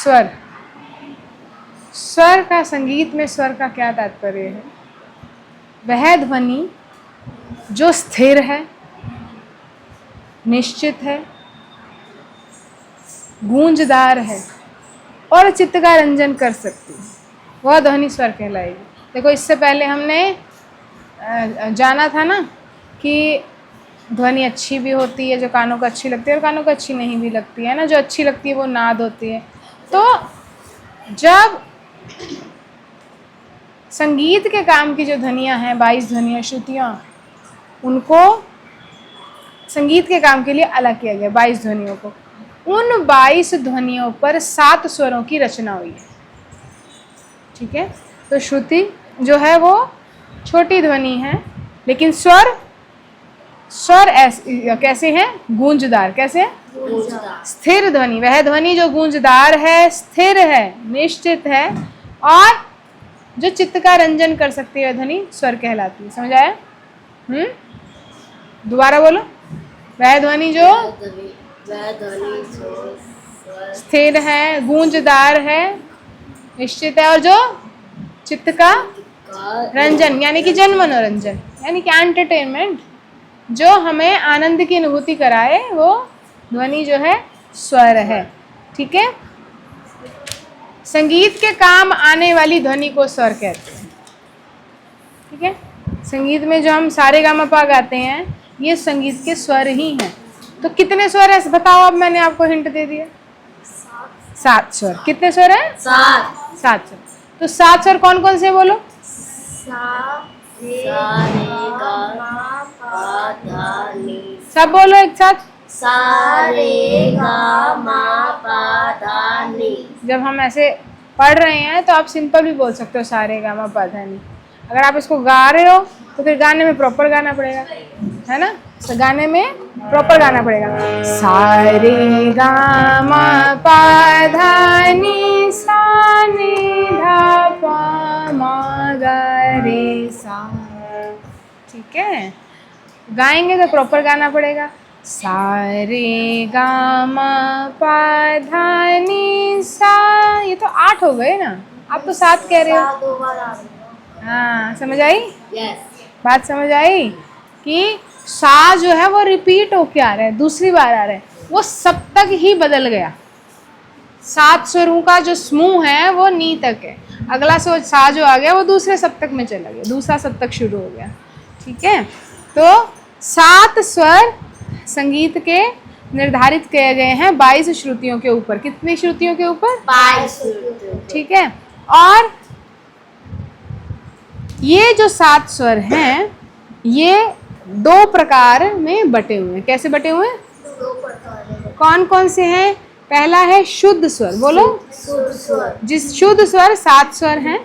स्वर। स्वर का, संगीत में स्वर का क्या तात्पर्य है? वह ध्वनि जो स्थिर है, निश्चित है, गूंजदार है और चित्त का रंजन कर सकती है, वह ध्वनि स्वर कहलाएगी। देखो, इससे पहले हमने जाना था ना कि ध्वनि अच्छी भी होती है जो कानों को अच्छी लगती है और कानों को अच्छी नहीं भी लगती है ना। जो अच्छी लगती है वो नाद होती है। तो जब संगीत के काम की जो ध्वनियाँ हैं, 22 ध्वनियाँ, श्रुतियाँ, उनको संगीत के काम के लिए अलग किया गया, 22 ध्वनियों को। उन 22 ध्वनियों पर 7 स्वरों की रचना हुई है। ठीक है, तो श्रुति जो है वो छोटी ध्वनि है, लेकिन स्वर कैसे हैं? गूंजदार। कैसे? स्थिर ध्वनि। वह ध्वनि जो गूंजदार है, स्थिर है, निश्चित है और जो चित्त का रंजन कर सकती है, वह ध्वनि स्वर कहलाती है। समझ आया? दोबारा बोलो। वह ध्वनि जो स्थिर है, गूंजदार है, निश्चित है और जो चित्त का रंजन यानी कि जन मनोरंजन यानी कि एंटरटेनमेंट, जो हमें आनंद की अनुभूति कराए, वो ध्वनि जो है स्वर है। ठीक है, संगीत के काम आने वाली ध्वनि को स्वर कहते हैं। ठीक है, संगीत में जो हम सारे गामा पा गाते हैं, ये संगीत के स्वर ही हैं। तो कितने स्वर है बताओ? अब मैंने आपको हिंट दे दिया, 7 स्वर। कितने स्वर है? 7 स्वर। तो 7 स्वर कौन कौन से बोलो? सब बोलो एक साथ। सा रे गा मा पा धा नी। जब हम ऐसे पढ़ रहे हैं तो आप सिंपल भी बोल सकते हो, सा रे गा मा पा धा नी। अगर आप इसको गा रहे हो तो फिर गाने में प्रॉपर गाना पड़ेगा, है ना? तो गाने में प्रॉपर गाना पड़ेगा। सा रे गा मा पा धा नी, सा नी धा पा मा गा रे सा। ठीक है, गाएंगे तो प्रॉपर गाना पड़ेगा। सा रे गा मा पा धा नी सा। ये तो 8 हो गए ना, आप तो 7 कह रहे हो। हाँ, समझ आई? बात समझ आई कि सा जो है वो रिपीट होके आ रहा है, दूसरी बार आ रहा है, वो सप्तक ही बदल गया। 7 स्वरों का जो समूह है वो नी तक है, अगला सा जो आ गया वो दूसरे सप्तक में चला गया, दूसरा सप्तक शुरू हो गया। ठीक है, तो 7 स्वर संगीत के निर्धारित किए गए हैं 22 श्रुतियों के ऊपर। कितनी श्रुतियों के ऊपर? 22। ठीक है, और ये जो 7 स्वर हैं ये 2 प्रकार में बटे हुए हैं। कैसे बटे हुए हैं? 2 प्रकार। कौन कौन से हैं? पहला है शुद्ध स्वर। बोलो। शुद्ध स्वर। जिस शुद्ध स्वर 7 स्वर हैं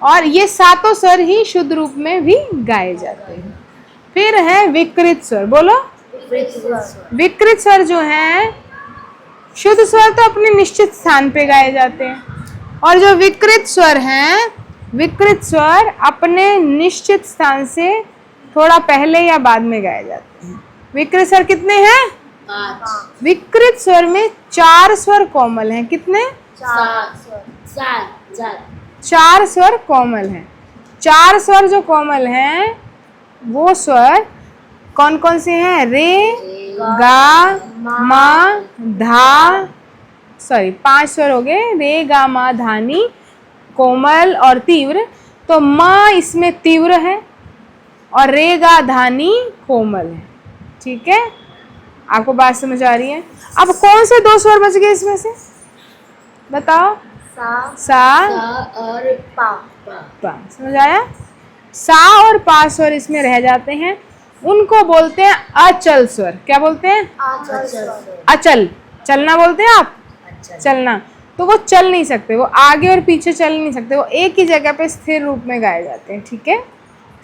और ये 7 स्वर ही शुद्ध रूप में भी गाए जाते हैं। फिर है विकृत स्वर। बोलो। विकृत स्वर जो हैं, शुद्ध स्वर तो अपने निश्चित स्थान पे गाए जाते हैं और जो विकृत स्वर हैं, विकृत स्वर अपने निश्चित स्थान से थोड़ा पहले या बाद में गाए जाते हैं। विकृत स्वर कितने हैं? 5। विकृत स्वर में 4 स्वर कोमल हैं। कितने? 4 स्वर कोमल हैं। 4 स्वर जो कोमल हैं वो स्वर कौन कौन से हैं? रे, गा, मा, धा। 5 स्वर हो गए, रे, गा, मा, धा, नी, कोमल और तीव्र। तो मा इसमें तीव्र है और रे, गा, धा, नी कोमल है। ठीक है, आपको बात समझ आ रही है? अब कौन से 2 स्वर बच गए इसमें से बताओ? सा और पा। समझ आया? सा और पा स्वर इसमें रह जाते हैं, उनको बोलते हैं अचल स्वर। क्या बोलते हैं? अचल। चलना बोलते हैं आप? चलना। तो वो चल नहीं सकते, वो आगे और पीछे चल नहीं सकते, वो एक ही जगह पे स्थिर रूप में गाए जाते हैं। ठीक है,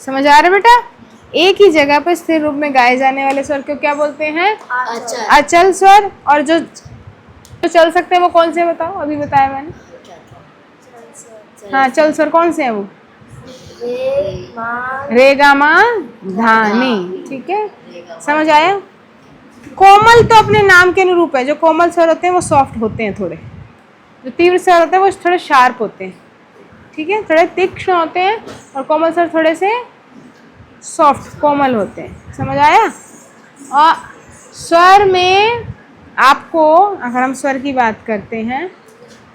समझ आ रहा है बेटा? एक ही जगह पे स्थिर रूप में गाए जाने वाले स्वर को क्या बोलते हैं? अचल स्वर। और जो चल सकते हैं वो कौन से बताओ? अभी बताया मैंने। हाँ, चल स्वर कौन से हैं वो? रे, गा, मा, धा, नी। ठीक है, समझ आया? कोमल तो अपने नाम के अनुरूप है। जो कोमल स्वर होते हैं वो सॉफ्ट होते हैं थोड़े, जो तीव्र स्वर होते हैं वो थोड़े शार्प होते हैं, ठीक है, थोड़े तीक्ष्ण होते हैं, और कोमल स्वर थोड़े से सॉफ्ट कोमल होते हैं। समझ आया? और स्वर में आपको, अगर हम स्वर की बात करते हैं,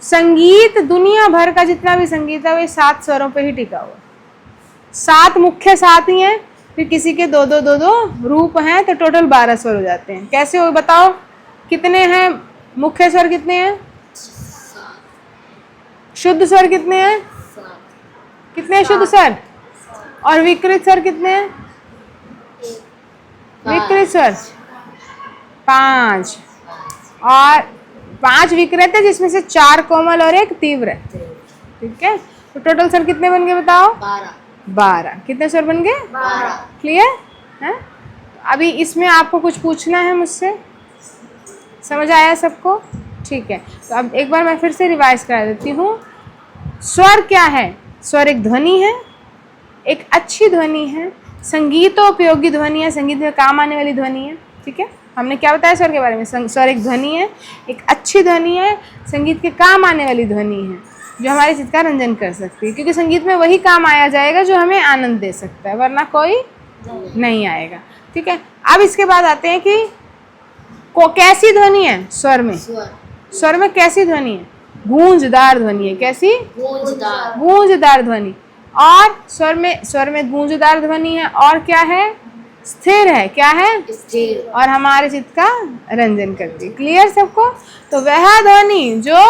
संगीत दुनिया भर का जितना भी संगीत है वो 7 स्वरों पे ही टिका हुआ। 7 मुख्य 7 ही हैं, फिर किसी के दो दो रूप हैं, तो टोटल 12 स्वर हो जाते हैं। कैसे हो बताओ? कितने हैं मुख्य स्वर? कितने हैं? शुद्ध स्वर कितने हैं? कितने शुद्ध स्वर? और विकृत स्वर कितने हैं? विकृत स्वर 5, और 5 विकृत है, जिसमें से 4 कोमल और 1 तीव्र है। ठीक है, तो टोटल स्वर कितने बन गए बताओ? 12। कितने स्वर बन गए? 12। क्लियर है? अभी इसमें आपको कुछ पूछना है मुझसे? समझ आया सबको? ठीक है, तो अब एक बार मैं फिर से रिवाइज करा देती हूँ। स्वर क्या है? स्वर एक ध्वनि है, एक अच्छी ध्वनि है, संगीतोपयोगी ध्वनि है, संगीत में काम आने वाली ध्वनि है। ठीक है, हमने क्या बताया स्वर के बारे में? स्वर एक ध्वनि है, एक अच्छी ध्वनि है, संगीत के काम आने वाली ध्वनि है, जो हमारे चित्त का रंजन कर सकती है, क्योंकि संगीत में वही काम आया जाएगा जो हमें आनंद दे सकता है, वरना कोई नहीं आएगा। ठीक है, अब इसके बाद आते हैं कि कैसी ध्वनि है स्वर में? स्वर में कैसी ध्वनि है? गूंजदार ध्वनि है। कैसी? गूंजदार ध्वनि। और स्वर में गूंजदार ध्वनि है, और क्या है? स्थिर है। क्या है? स्थिर। और हमारे चित्त का रंजन करती है। क्लियर सबको? तो वह ध्वनि जो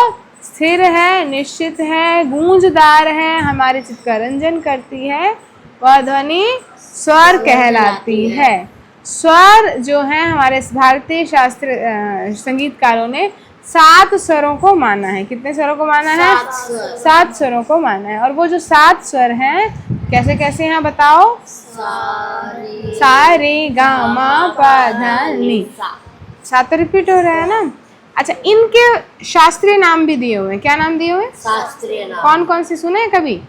स्थिर है, निश्चित है, गूंजदार है, हमारे चित्त का रंजन करती है, वह ध्वनि स्वर कहलाती है। स्वर जो है, हमारे भारतीय शास्त्र संगीतकारों ने 7 स्वरों को माना है। कितने स्वरों को माना है? 7 स्वरों को माना है। और वो जो 7 स्वर हैं, कैसे कैसे हैं बताओ? सा रे गा मा पा धा नी। 7 रिपीट हो रहा है ना? अच्छा, इनके शास्त्रीय नाम भी दिए हुए हैं। क्या नाम दिए हुए हैं? शास्त्रीय नाम। कौन कौन से सुने हैं कभी?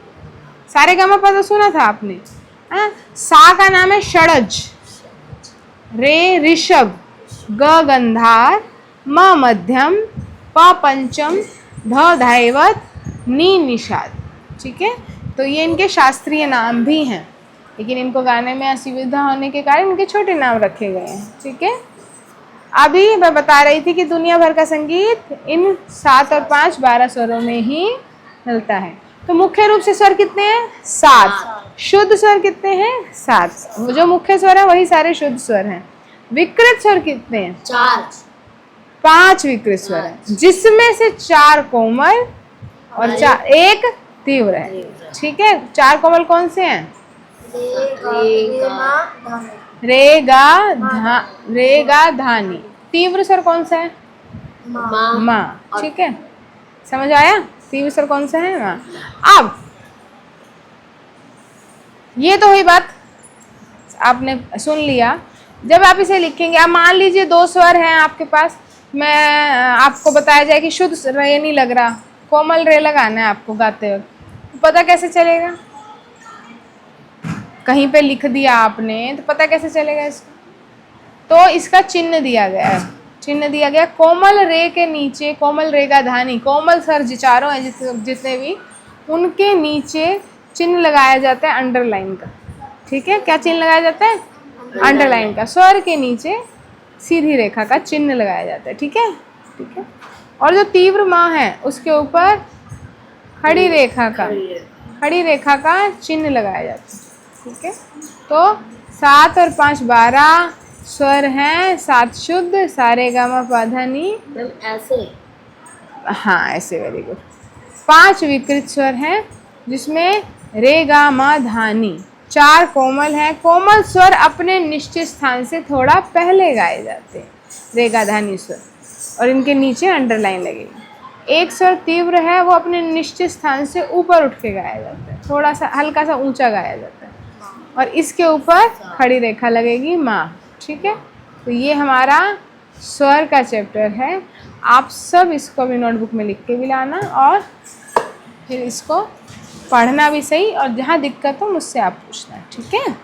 सारे गा मा पा तो सुना था आपने। सा का नाम है षडज, रे ऋषभ, ग गंधार, म मध्यम, प पंचम, ध धैवत, नी निषाद। ठीक है, तो ये इनके शास्त्रीय नाम भी हैं, लेकिन इनको गाने में असुविधा होने के कारण इनके छोटे नाम रखे गए हैं। ठीक है, अभी मैं बता रही थी कि दुनिया भर का संगीत इन 7 और 5 12 स्वरों में ही मिलता है। तो मुख्य रूप से स्वर कितने हैं? 7। शुद्ध स्वर कितने हैं? 7। वो जो मुख्य स्वर है वही सारे शुद्ध स्वर हैं। विकृत स्वर कितने हैं? 4। 5 विकृत स्वर है, जिसमें से 4 कोमल और 1 तीव्र है। ठीक है, 4 कोमल कौन से हैं? रे गा धानी। तीव्र स्वर कौन सा है? मा। ठीक है, समझ आया? तीव्र स्वर कौन सा है? मा। अब ये तो हुई बात, आपने सुन लिया। जब आप इसे लिखेंगे, अब मान लीजिए 2 स्वर हैं आपके पास, मैं आपको बताया जाए कि शुद्ध रे नहीं लग रहा, कोमल रे लगाना है आपको गाते वक्त, तो पता कैसे चलेगा? कहीं पे लिख दिया आपने तो पता कैसे चलेगा इसका? तो इसका चिन्ह दिया गया है। चिन्ह दिया गया कोमल रे के नीचे, कोमल रे गा धानी, कोमल स्वर चारों हैं जितने भी, उनके नीचे चिन्ह लगाया जाता है अंडरलाइन का। ठीक है, क्या चिन्ह लगाया जाता है? अंडरलाइन का। स्वर के नीचे सीधी रेखा का चिन्ह लगाया जाता है। ठीक है, ठीक है। और जो तीव्र माँ है उसके ऊपर खड़ी रेखा का चिन्ह लगाया जाता है। ठीक है, तो 7 और 5 12 स्वर हैं, 7 शुद्ध, सारे गा मा पा धा नी। ऐसे? हाँ, ऐसे। Very good. 5 विकृत स्वर हैं, जिसमें रे गा मा धा नी। 4 कोमल हैं। कोमल स्वर अपने निश्चित स्थान से थोड़ा पहले गाए जाते हैं, रे गा धा नी स्वर, और इनके नीचे अंडरलाइन लगेगी। 1 स्वर तीव्र है, वो अपने निश्चित स्थान से ऊपर उठ के गाया जाता है, थोड़ा सा हल्का सा ऊंचा गाया जाता है, और इसके ऊपर खड़ी रेखा लगेगी, माँ। ठीक है, तो ये हमारा स्वर का चैप्टर है। आप सब इसको भी नोटबुक में लिख के भी लाना, और फिर इसको पढ़ना भी सही, और जहाँ दिक्कत हो मुझसे आप पूछना। ठीक है।